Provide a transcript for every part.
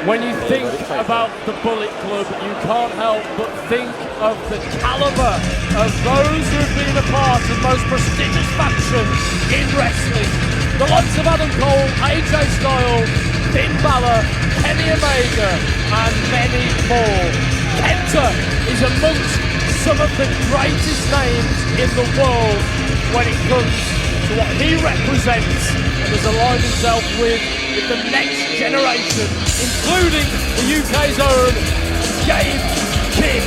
When you think about the Bullet Club, you can't help but think of the caliber of those who've been a part of the most prestigious faction in wrestling. The likes of Adam Cole, AJ Styles, Finn Balor, Kenny Omega, and many more. KENTA is amongst some of the greatest names in the world when it comes to what he represents and has aligned himself with the next generation, including the UK's own Game King.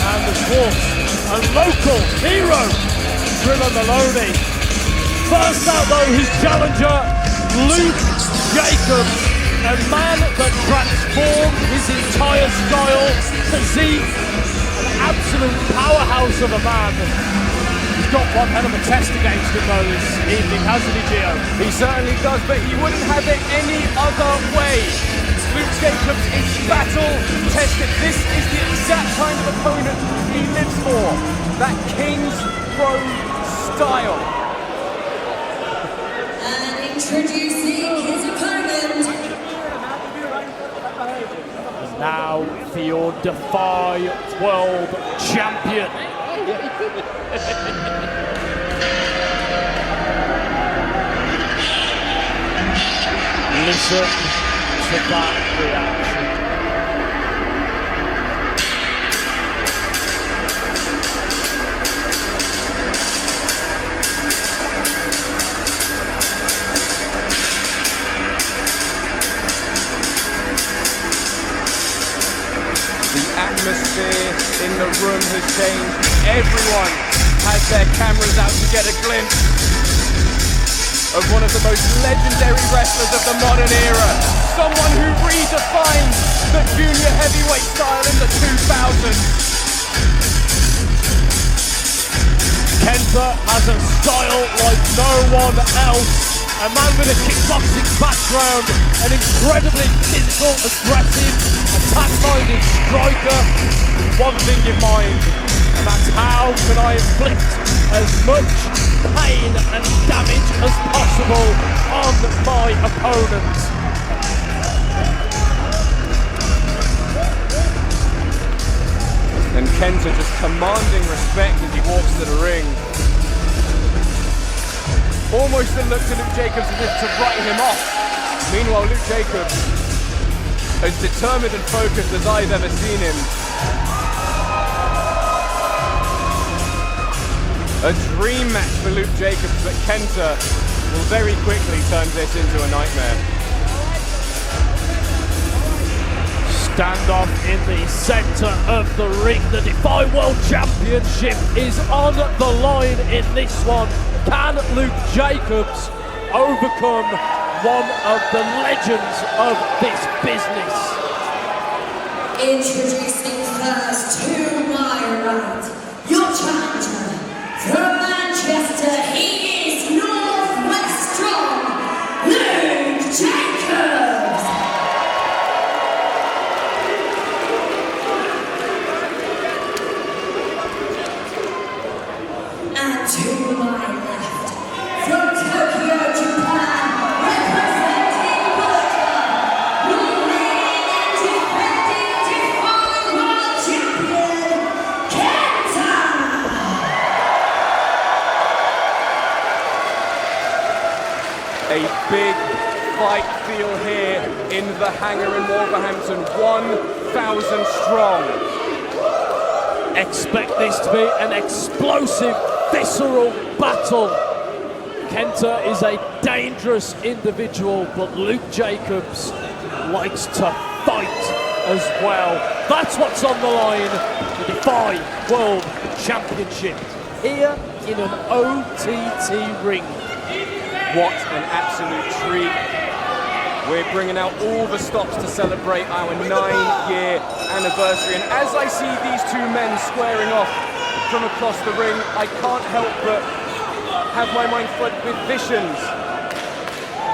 And of course, a local hero, Driller Maloney. First out though, his challenger, Luke Jacobs, a man that transformed his entire style, physique, an absolute powerhouse of a man. He's got one hell of a test against him though this evening, hasn't he, Gio? He certainly does, but he wouldn't have it any other way. Luke Jacobs is battle tested. This is the exact kind of opponent he lives for. That King's Road style. And introducing his opponent. Now for your DEFY World Champion. Listen to that reaction. The atmosphere in the room has changed. Everyone has their cameras out to get a glimpse of one of the most legendary wrestlers of the modern era. Someone who redefined the junior heavyweight style in the 2000s. KENTA has a style like no one else. A man with a kickboxing background, an incredibly physical, aggressive, attack-minded striker. One thing in mind, and that's how can I inflict as much pain and damage as possible on my opponent. And KENTA just commanding respect as he walks to the ring. Almost a look to Luke Jacobs as if to write him off. Meanwhile, Luke Jacobs, as determined and focused as I've ever seen him. A dream match for Luke Jacobs, but KENTA will very quickly turn this into a nightmare. Standoff in the centre of the ring. The DEFY World Championship is on the line in this one. Can Luke Jacobs overcome one of the legends of this business? Introducing first to my right, your challenger from Manchester. He is Northwest Strong, Luke Jacobs. And to my left, from Tokyo, Japan, representing Bullet Club, your reigning and defending DEFY World Champion, KENTA. A big fight feel here in the Hangar in Wolverhampton, 1,000 strong. Expect this to be an explosive, visceral battle. KENTA is a dangerous individual, but Luke Jacobs likes to fight as well. That's what's on the line. The DEFY World Championship here in an OTT ring. What an absolute treat. We're bringing out all the stops to celebrate our 9-year anniversary. And as I see these two men squaring off from across the ring, I can't help but have my mind flooded with visions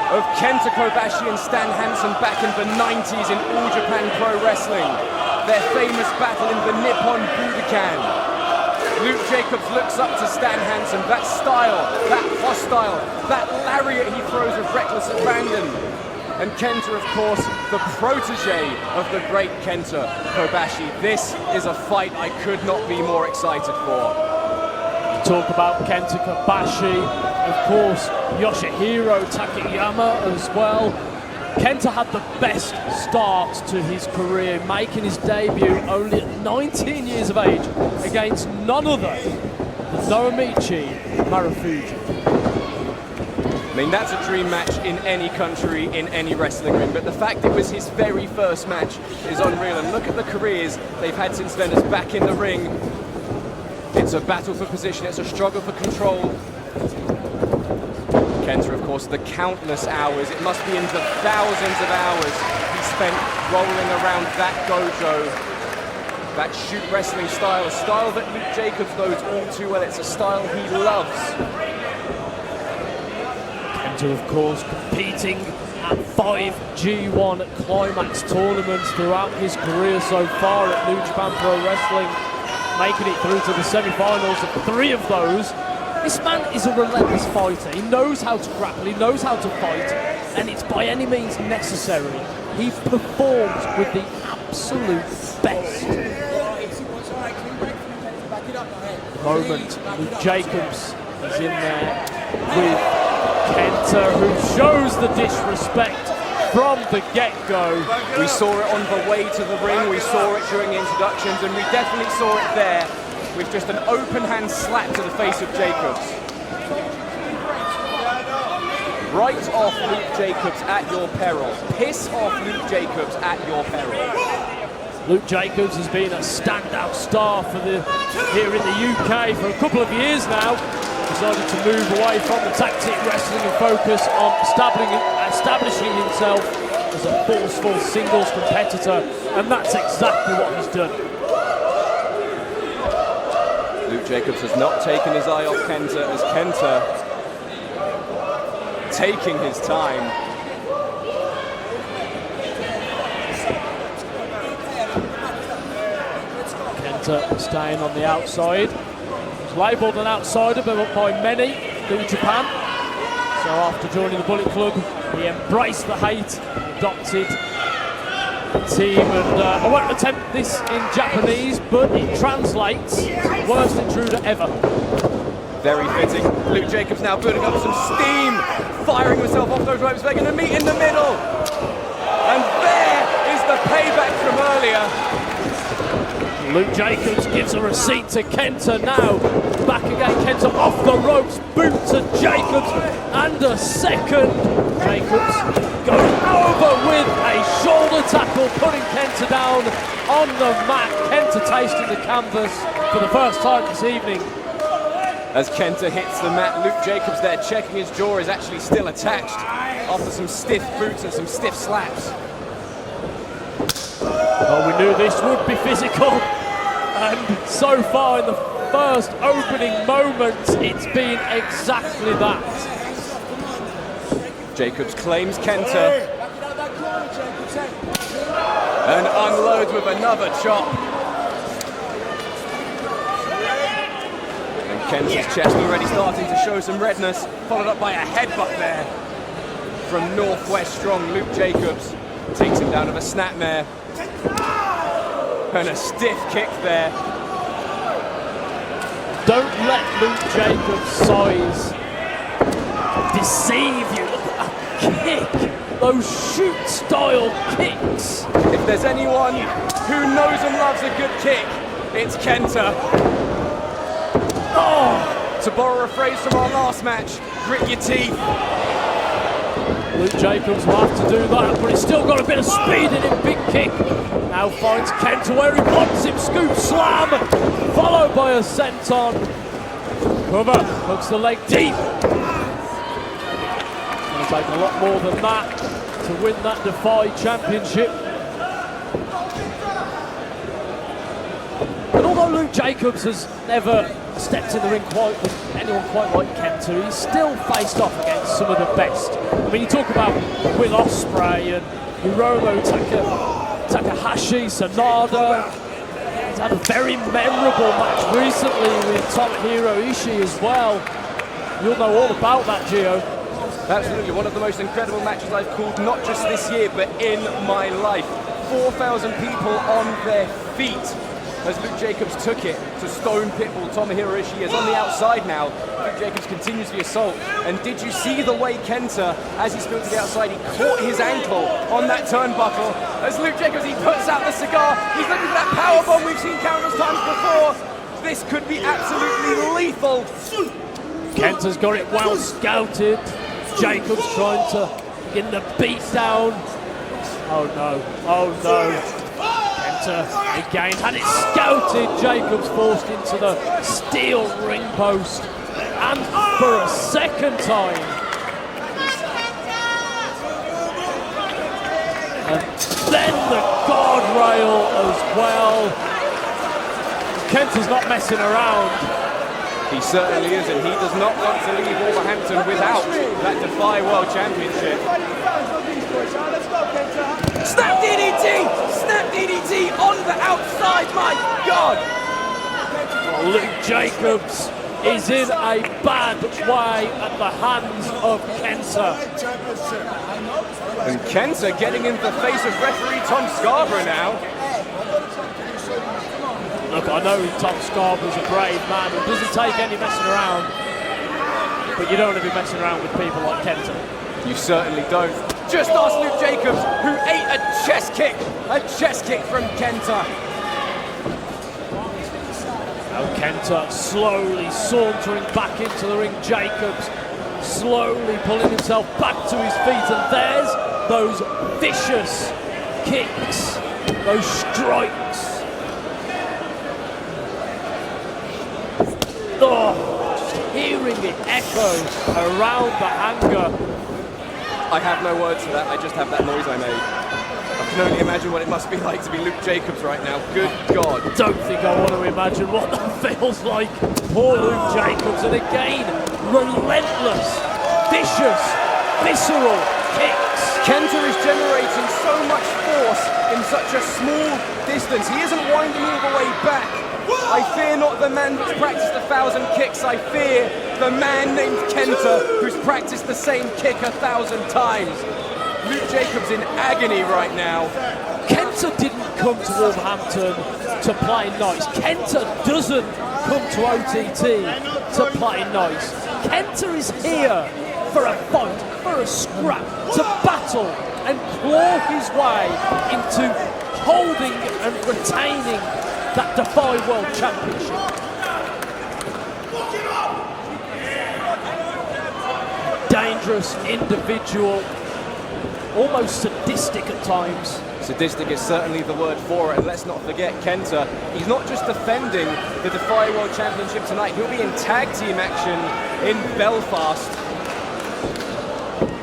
of Kenta Kobashi and Stan Hansen back in the 90s in All Japan Pro Wrestling. Their famous battle in the Nippon Budokan. Luke Jacobs looks up to Stan Hansen. That style, that hostile, that lariat he throws with reckless abandon. And Kenta, of course, the protege of the great Kenta Kobashi. This is a fight I could not be more excited for. Talk about Kenta Kobashi, of course, Yoshihiro Takayama as well. Kenta had the best start to his career, making his debut only at 19 years of age against none other than Naomichi Marufuji. I mean, that's a dream match in any country, in any wrestling ring, but the fact it was his very first match is unreal. And look at the careers they've had since then as back in the ring. It's a battle for position, it's a struggle for control. Kenta, of course, the countless hours, it must be in the thousands of hours he spent rolling around that dojo, that shoot wrestling style, a style that Luke Jacobs knows all too well. It's a style he loves. Kenta, of course, competing at 5 G1 Climax tournaments throughout his career so far at New Japan Pro Wrestling, making it through to the semi-finals of 3 of those. This man is a relentless fighter. He knows how to grapple, he knows how to fight, and it's by any means necessary. He performs with the absolute best. The moment Luke Jacobs is in there with Kenta, who shows the disrespect from the get-go. We saw it on the way to the ring, we saw it during the introductions, and we definitely saw it there with just an open hand slap to the face of Jacobs. Right off Luke Jacobs at your peril. Piss off Luke Jacobs at your peril. Luke Jacobs has been a standout star for here in the UK for a couple of years now. Decided to move away from the tactic wrestling and focus on establishing himself as a forceful singles competitor, and that's exactly what he's done. Luke Jacobs has not taken his eye off Kenta, as Kenta taking his time. Kenta staying on the outside. He's labelled an outsider by many in Japan. So after joining the Bullet Club, he embraced the hate, adopted the team, and I won't attempt this in Japanese, but it translates worst intruder ever. Very fitting. Luke Jacobs now building up some steam, firing himself off those ropes. They're going to meet in the middle. And there is the payback from earlier. Luke Jacobs gives a receipt to Kenta now. Back again, Kenta off the ropes, boot to Jacobs, and a second. Jacobs going over with a shoulder tackle, putting Kenta down on the mat. Kenta tasting the canvas for the first time this evening. As Kenta hits the mat, Luke Jacobs there checking his jaw is actually still attached after some stiff boots and some stiff slaps. Well, we knew this would be physical, and so far in the first opening moments, it's been exactly that. Jacobs claims Kenta and unloads with another chop. And Kenta's chest already starting to show some redness, followed up by a headbutt there from Northwest Strong. Luke Jacobs takes him down with a snapmare. And a stiff kick there. Don't let Luke Jacobs' size deceive you. Look at that kick. Those shoot-style kicks. If there's anyone who knows and loves a good kick, it's Kenta. Oh, to borrow a phrase from our last match, grit your teeth. Luke Jacobs will have to do that, but he's still got a bit of speed in him. Big kick. Now finds Kenta where he wants him. Scoop slam, followed by a senton. Cover, hooks the leg deep. It's going to take a lot more than that to win that DEFY championship. But although Luke Jacobs has never stepped in the ring with anyone quite like Kenta, he's still faced off against some of the best. I mean, you talk about Will Ospreay and Hiromu Takahashi, Sanada. He's had a very memorable match recently with Tomohiro Ishii as well. You'll know all about that, Gio. Absolutely, one of the most incredible matches I've called, not just this year, but in my life. 4,000 people on their feet as Luke Jacobs took it to Stone Pitbull Tomohiro Ishii is on the outside now. Luke Jacobs continues the assault. And did you see the way Kenta, as he spilled to the outside, he caught his ankle on that turnbuckle. As Luke Jacobs, he puts out the cigar. He's looking for that powerbomb we've seen countless times before. This could be absolutely lethal. Kenta's got it well scouted. Jacobs trying to get the beat down. Oh no, oh no. Kenta again had it scouted. Jacobs forced into the steel ring post. And for a second time. And then the guardrail as well. Kenta's not messing around. He certainly is, and he does not want to leave Wolverhampton without that DEFY World Championship. Snap DDT! Snap DDT on the outside, my God! Well, Luke Jacobs is in a bad way at the hands of Kenta. And Kenta getting in the face of referee Tom Scarborough now. Look, I know Tom Scarborough's a brave man who doesn't take any messing around, but you don't want to be messing around with people like Kenta. You certainly don't. Just ask Luke Jacobs, who ate a chest kick from Kenta. Now Kenta slowly sauntering back into the ring. Jacobs slowly pulling himself back to his feet, and there's those vicious kicks, those strikes. Oh, just hearing it echo around the hangar. I have no words for that, I just have that noise I made. I can only imagine what it must be like to be Luke Jacobs right now. Good God. Don't think I want to imagine what that feels like. Poor Luke Jacobs, and again, relentless, vicious, visceral kicks. Kenta is generating so much force in such a small distance. He isn't winding all the way back. I fear not the man who's practiced 1,000 kicks. I fear the man named Kenta who's practiced the same kick 1,000 times. Luke Jacobs in agony right now. Kenta didn't come to Wolverhampton to play nice. Kenta doesn't come to OTT to play nice. Kenta is here for a fight, for a scrap, to battle and claw his way into holding and retaining that DEFY World Championship. Dangerous individual, almost sadistic at times. Sadistic is certainly the word for it, and let's not forget Kenta. He's not just defending the DEFY World Championship tonight, he'll be in tag team action in Belfast.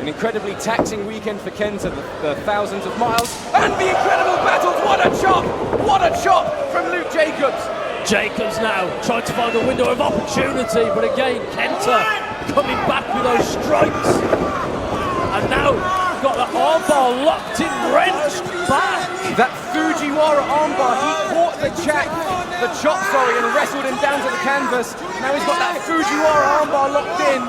An incredibly taxing weekend for Kenta, the thousands of miles, and the incredible battles. What a chop! What a chop from Luke Jacobs! Jacobs now trying to find a window of opportunity, but again, Kenta coming back with those strikes. And now got the armbar locked in, wrenched back. That Fujiwara armbar, he caught the chop, and wrestled him down to the canvas. Now he's got that Fujiwara armbar locked in.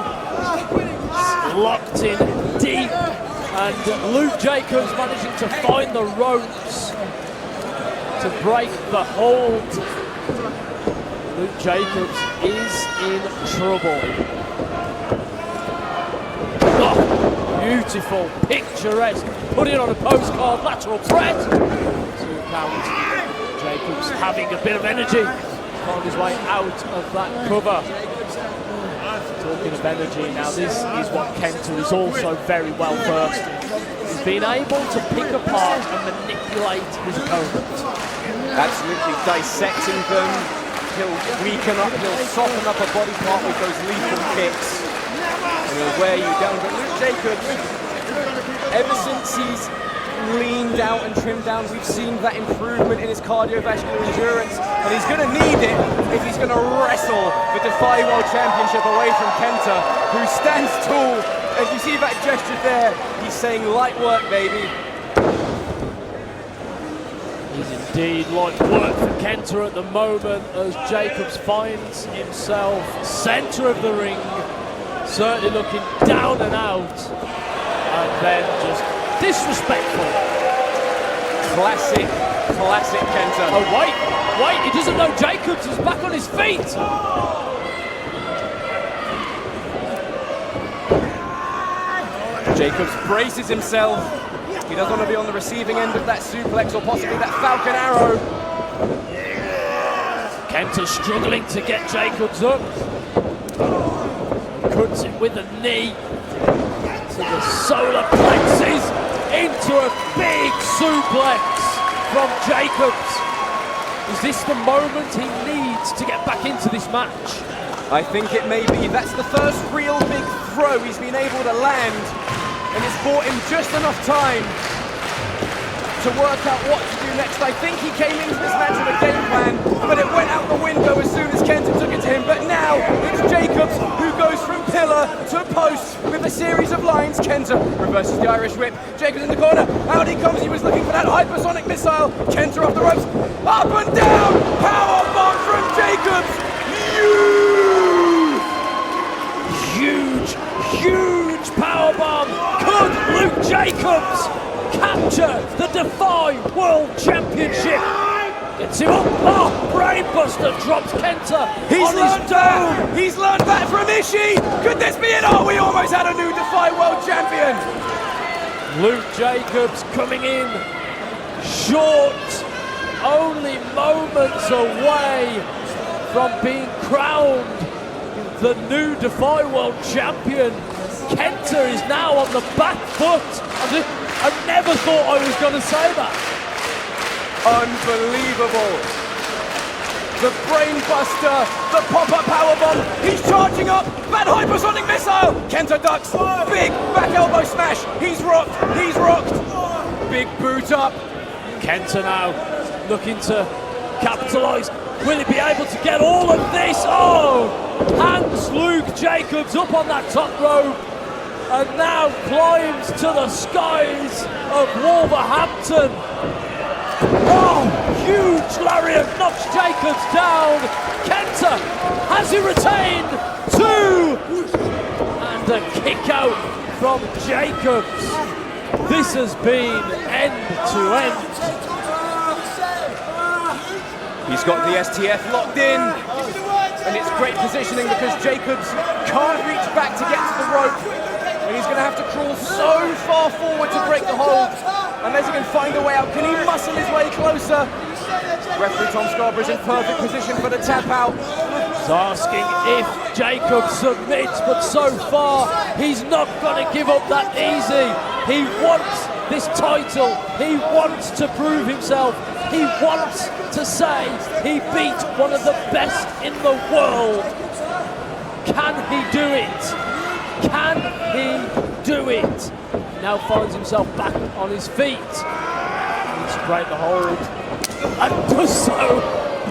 Locked in deep, and Luke Jacobs managing to find the ropes to break the hold. Luke Jacobs is in trouble. Oh, beautiful, picturesque, put it on a postcard, lateral threat. 2 count. Jacobs having a bit of energy, found his way out of that cover. Talking of energy now, this is what Kenta is also very well versed in. He's been able to pick apart and manipulate his opponent. Absolutely dissecting them. He'll weaken up, he'll soften up a body part with those lethal kicks. And he'll wear you down. But Luke Jacobs, ever since he's leaned out and trimmed down, we've seen that improvement in his cardiovascular endurance, and he's going to need it if he's going to wrestle the DEFY World Championship away from Kenta, who stands tall. And you see that gesture there, he's saying light work, baby. He's indeed light work for Kenta at the moment as Jacobs finds himself centre of the ring, certainly looking down and out, and then just disrespectful. Classic Kenta. Oh, wait, he doesn't know Jacobs is back on his feet. Jacobs braces himself. He doesn't want to be on the receiving end of that suplex or possibly that Falcon Arrow. Kenta struggling to get Jacobs up. Cuts it with a knee to the solar plexus into a big suplex from Jacobs. Is this the moment he needs to get back into this match? I think it may be. That's the first real big throw he's been able to land, and it's bought him just enough time to work out what to do next. I think he came into this match with a game plan, but it went out the window as soon as Kenta took it to him. But now it's Jacobs who goes from pillar to post with a series of lines. Kenta reverses the Irish whip. Jacobs in the corner. Out he comes. He was looking for that hypersonic missile. Kenta off the ropes. Up and down. Power bomb from Jacobs. Huge power bomb. Could Luke Jacobs capture the DEFY World Championship? Gets him up. Oh, brainbuster drops Kenta on his dome. He's learned that from Ishii. Could this be it? Oh, we almost had a new DEFY World Champion. Luke Jacobs coming in short, only moments away from being crowned the new DEFY World Champion. Kenta is now on the back foot. I never thought I was going to say that. Unbelievable. The brainbuster, the pop-up powerbomb. He's charging up. That hypersonic missile. Kenta ducks. Big back elbow smash. He's rocked. Big boot up. Kenta now looking to capitalise. Will he be able to get all of this? Oh! Hands Luke Jacobs up on that top rope and now climbs to the skies of Wolverhampton. Oh! Huge lariat knocks Jacobs down. Kenta, has he retained? 2! And a kick out from Jacobs. This has been end to end. He's got the STF locked in, and it's great positioning because Jacobs can't reach back to get to the rope, and he's going to have to crawl so far forward to break the hold, unless he can find a way out. Can he muscle his way closer? Referee Tom Scarborough is in perfect position for the tap out. He's asking if Jacobs submits, but so far he's not going to give up that easy. He wants this title, he wants to prove himself, he wants to say he beat one of the best in the world. Can he do it? Can he do it? Now finds himself back on his feet. Needs to break the hold. And does so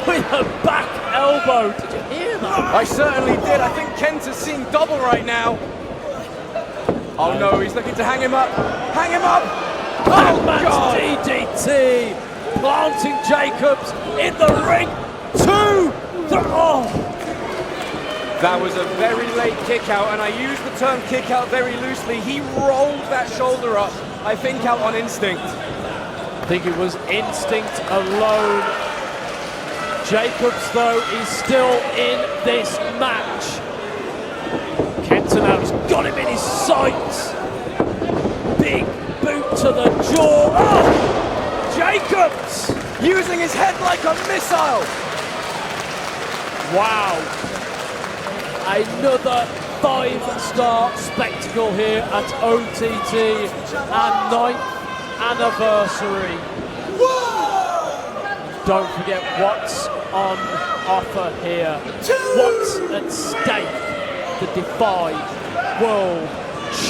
with a back elbow. Did you hear that? I certainly did. I think Kenta's seeing double right now. Oh no, he's looking to hang him up. Hang him up! Oh God! DDT! Planting Jacobs in the ring. 2! Oh! That was a very late kick out, and I use the term kick out very loosely. He rolled that shoulder up, I think out on instinct. I think it was instinct alone. Jacobs, though, is still in this match. Kenta now, he's got him in his sights. Big boot to the jaw. Oh! Jacobs! Using his head like a missile. Wow. Another 5-star spectacle here at OTT and 9th anniversary. Don't forget what's on offer here. What's at stake? The DEFY World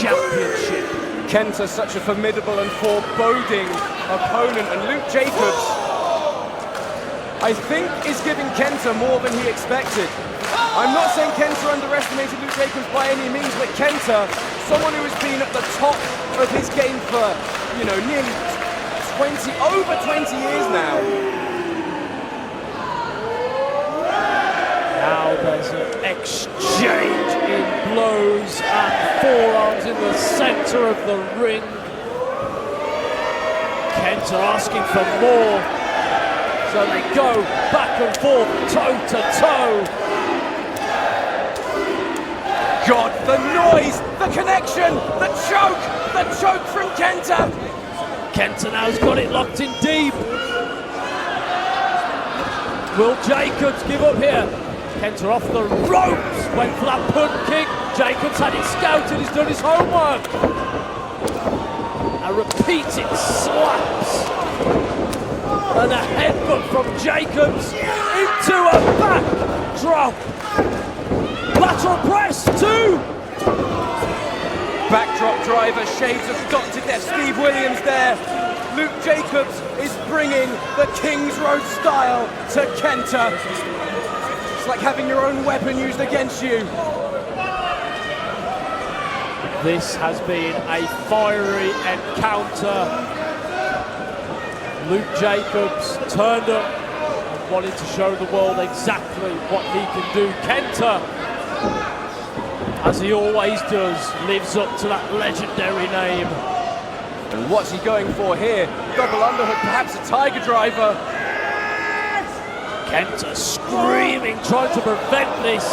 Championship. Kenta's such a formidable and foreboding opponent, and Luke Jacobs, I think, is giving Kenta more than he expected. I'm not saying Kenta underestimated Luke Jacobs by any means, but Kenta, someone who has been at the top of his game for, nearly over 20 years now. Now There's an exchange in blows and forearms in the center of the ring. Kenta asking for more. So they go back and forth, toe to toe. God, the noise, the connection, the choke from Kenta. Kenta now's got it locked in deep. Will Jacobs give up here? Kenta off the ropes, went for that punt kick. Jacobs had it scouted, he's done his homework. A repeated slaps. And a headbutt from Jacobs into a backdrop. Lateral press, 2. Backdrop driver, shades of Dr. Death, Steve Williams there. Luke Jacobs is bringing the King's Road style to Kenta. It's like having your own weapon used against you. This has been a fiery encounter. Luke Jacobs turned up and wanted to show the world exactly what he can do. Kenta, as he always does, lives up to that legendary name. And what's he going for here? Double underhook, perhaps a tiger driver. Kenta screaming, trying to prevent this.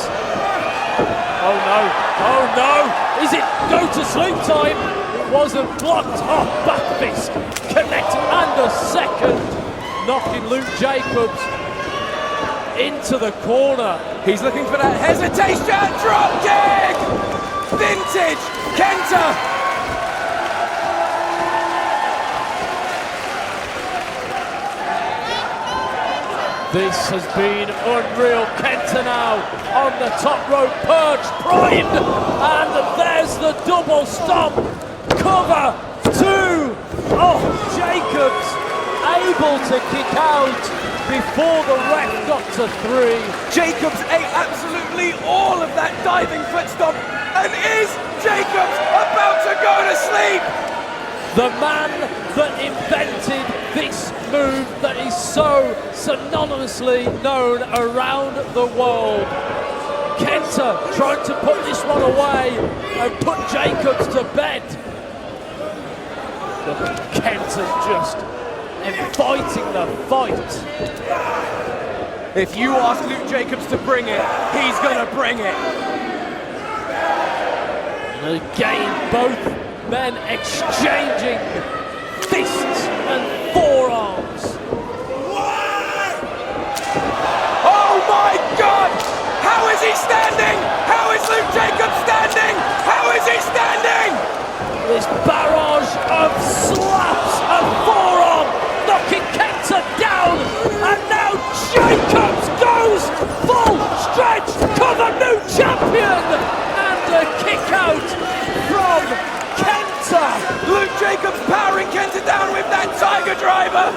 Oh no, oh no! Is it go to sleep time? It wasn't blocked. Oh, back fist, connected, and a second, knocking Luke Jacobs into the corner. He's looking for that hesitation, drop kick! Vintage Kenta! This has been unreal. Kenta now on the top rope, perched, primed, and there's the double stomp. Cover 2. Oh, Jacobs able to kick out before the ref got to 3. Jacobs ate absolutely all of that diving foot stomp, and is Jacobs about to go to sleep? The man that invented this move that is so synonymously known around the world. Kenta trying to put this one away and put Jacobs to bed. But Kenta's just fighting the fight. If you ask Luke Jacobs to bring it, he's gonna bring it. And again, both men exchanging fists and forearms. Oh my God! How is he standing? How is Luke Jacobs standing? How is he standing? This barrage of slaps and forearm knocking Kenta down, and now Jacobs goes full stretch, cover, new champion, and a kick out from Kenta. Luke Jacobs powering Kenta down with that tiger driver.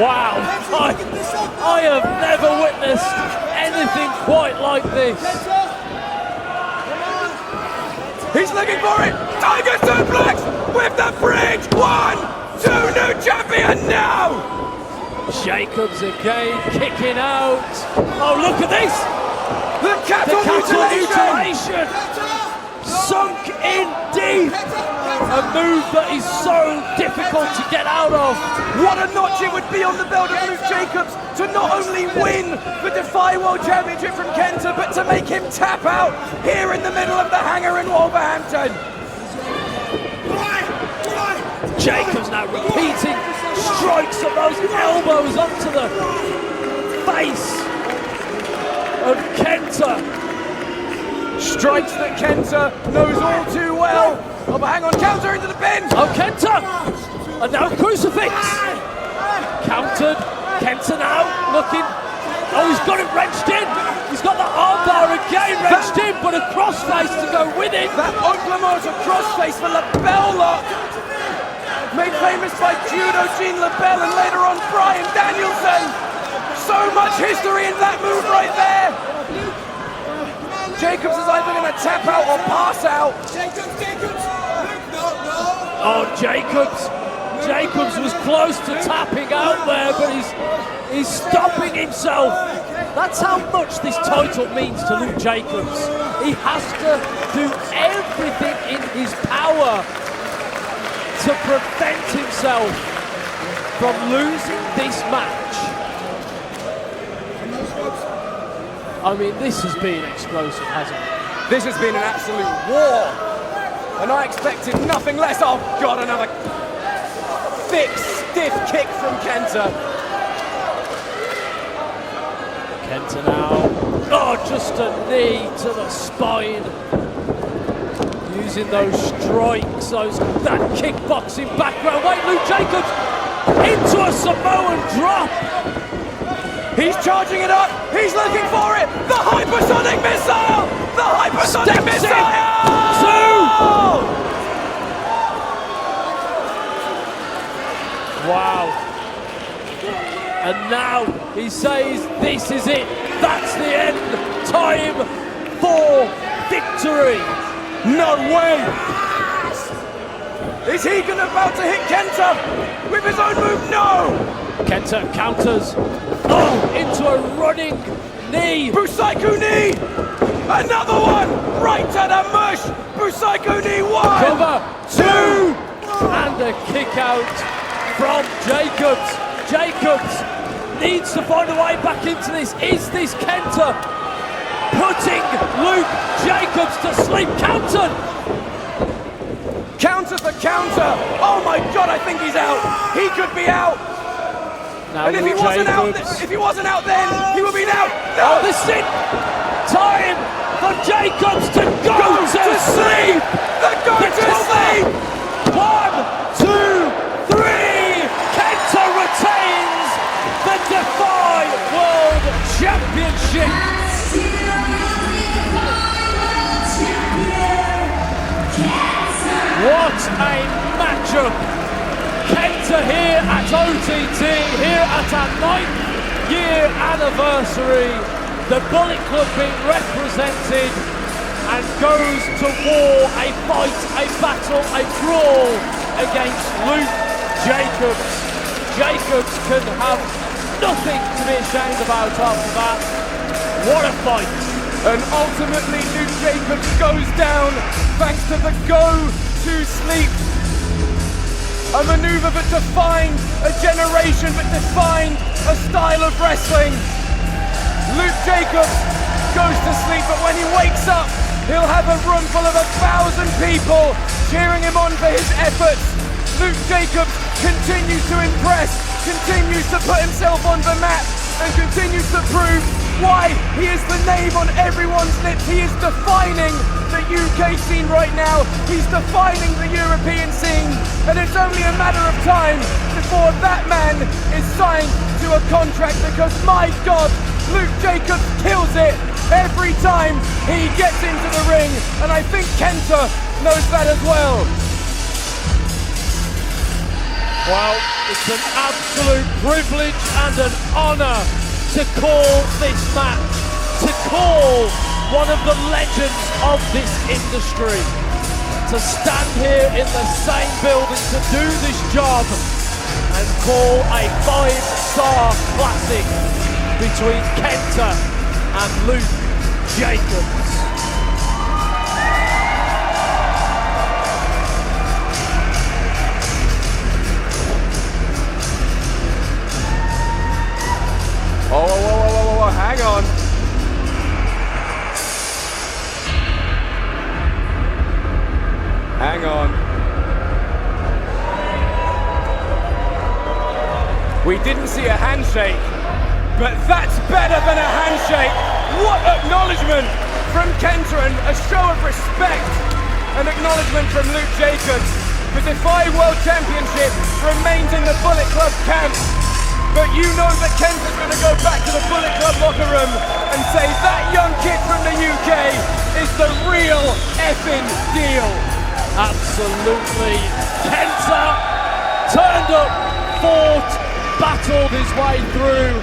Wow, I have never witnessed anything quite like this. He's looking for it. Tiger suplex with the bridge. 1, 2, new champion now. Jacobs again kicking out. Oh, look at this. The cattle mutilation. Sunk in deep. A move that is so difficult to get out of. What a notch it would be on the belt of Luke Jacobs to not only win the DEFY World Championship from Kenta, but to make him tap out here in the middle of the hangar in Wolverhampton. Jacobs now repeating strikes of those elbows onto the face of Kenta. Strikes that Kenta knows all too well. Oh, but hang on, counter into the pin. Oh, Kenta! And now crucifix. Countered. Kenta now looking. Oh, he's got it wrenched in. He's got the armbar again wrenched in, but a crossface to go with it. That Oklahoma crossface for LaBelle lock. Made famous by Judo Gene LaBelle and later on Brian Danielson. So much history in that move right there. Jacobs is either going to tap out or pass out. Oh, Jacobs Jacobs was close to tapping out there, but he's stopping himself. That's how much this title means to Luke Jacobs. He has to do everything in his power to prevent himself from losing this match. I mean, this has been explosive, hasn't it? This has been an absolute war. And I expected nothing less. Oh God, another thick, stiff kick from Kenta. Kenta now. Oh, just a knee to the spine. Using those strikes, that kickboxing background. Wait, Luke Jacobs into a Samoan drop. He's charging it up. He's looking for it. The hypersonic missile. The hypersonic missile. Wow. And now he says this is it. That's the end. Time for victory. No way. Is he about to hit Kenta with his own move? No. Kenta counters. Oh, into a running knee. Busaiku knee. Another one. Right to the mush. Busaiku knee. One. Cover. Two. And a kick out from Jacobs. Jacobs needs to find a way back into this. Is this Kenta putting Luke Jacobs to sleep? Counter! Counter for counter. Oh my God, I think he's out. He could be out. Now And if he wasn't out then, he would be out. No, this is it. Time for Jacobs to go to sleep. Go to sleep. 1, 2, 3. Kenta retains the DEFY World Championship. What a matchup! Kenta here at OTT, here at our 9th year anniversary. The Bullet Club being represented and goes to war, a fight, a battle, a brawl against Luke Jacobs. Jacobs can have nothing to be ashamed about after that. What a fight! And ultimately Luke Jacobs goes down thanks to the go to sleep. A maneuver that defined a generation, that defined a style of wrestling. Luke Jacobs goes to sleep, but when he wakes up, he'll have a room full of 1,000 people cheering him on for his efforts. Luke Jacobs continues to impress, continues to put himself on the map, and continues to prove why he is the name on everyone's lips. He is defining the UK scene right now. He's defining the European scene. And it's only a matter of time before that man is signed to a contract, because my God, Luke Jacobs kills it every time he gets into the ring. And I think Kenta knows that as well. Well, it's an absolute privilege and an honour to call this match, to call one of the legends of this industry, to stand here in the same building to do this job and call a 5-star classic between Kenta and Luke Jacobs. Oh, hang on. Hang on. We didn't see a handshake, but that's better than a handshake. What acknowledgement from Kenta, and a show of respect. An acknowledgement from Luke Jacobs. The DEFY World Championship remains in the Bullet Club camp. But you know that Kenta's going to go back to the Bullet Club locker room and say that young kid from the UK is the real effing deal. Absolutely. Kenta turned up, fought, battled his way through,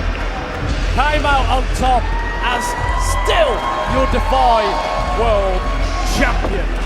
came out on top as still your DEFY World Champion.